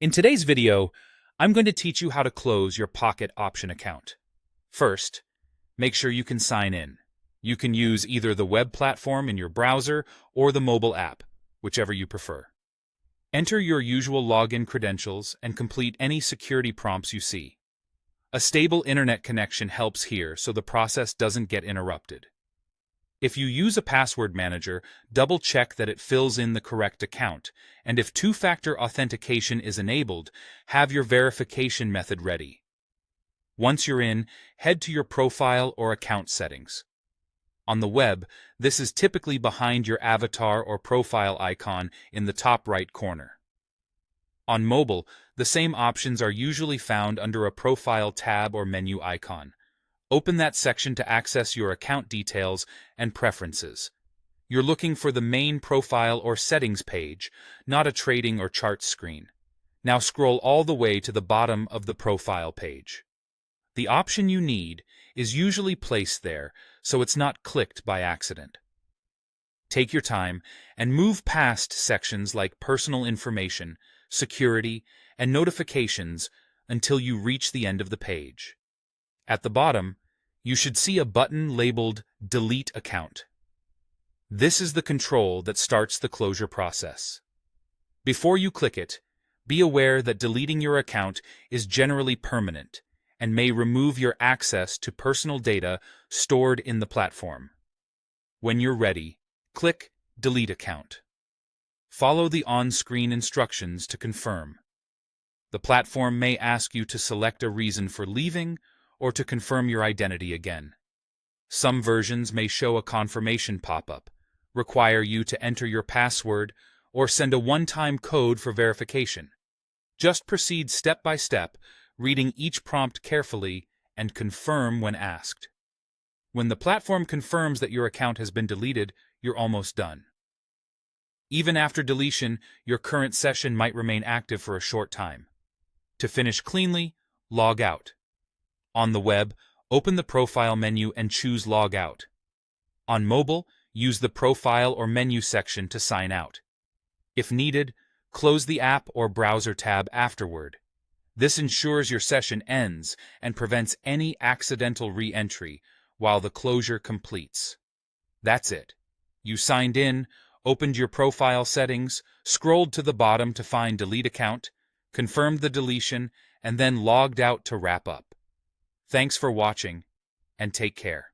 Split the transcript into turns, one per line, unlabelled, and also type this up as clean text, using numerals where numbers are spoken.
In today's video, I'm going to teach you how to close your Pocket Option account. First, make sure you can sign in. You can use either the web platform in your browser or the mobile app, whichever you prefer. Enter your usual login credentials and complete any security prompts you see. A stable internet connection helps here so the process doesn't get interrupted. If you use a password manager, double-check that it fills in the correct account, and if two-factor authentication is enabled, have your verification method ready. Once you're in, head to your profile or account settings. On the web, this is typically behind your avatar or profile icon in the top right corner. On mobile, the same options are usually found under a profile tab or menu icon. Open that section to access your account details and preferences. You're looking for the main profile or settings page, not a trading or charts screen. Now scroll all the way to the bottom of the profile page. The option you need is usually placed there, so it's not clicked by accident. Take your time and move past sections like personal information, security, and notifications until you reach the end of the page. At the bottom, you should see a button labeled Delete Account. This is the control that starts the closure process. Before you click it, be aware that deleting your account is generally permanent and may remove your access to personal data stored in the platform. When you're ready, click Delete Account. Follow the on-screen instructions to confirm. The platform may ask you to select a reason for leaving or to confirm your identity again. Some versions may show a confirmation pop-up, require you to enter your password, or send a one-time code for verification. Just proceed step by step, reading each prompt carefully, and confirm when asked. When the platform confirms that your account has been deleted, you're almost done. Even after deletion, your current session might remain active for a short time. To finish cleanly, log out. On the web, open the profile menu and choose Log Out. On mobile, use the profile or menu section to sign out. If needed, close the app or browser tab afterward. This ensures your session ends and prevents any accidental re-entry while the closure completes. That's it. You signed in, opened your profile settings, scrolled to the bottom to find Delete Account, confirmed the deletion, and then logged out to wrap up. Thanks for watching, and take care.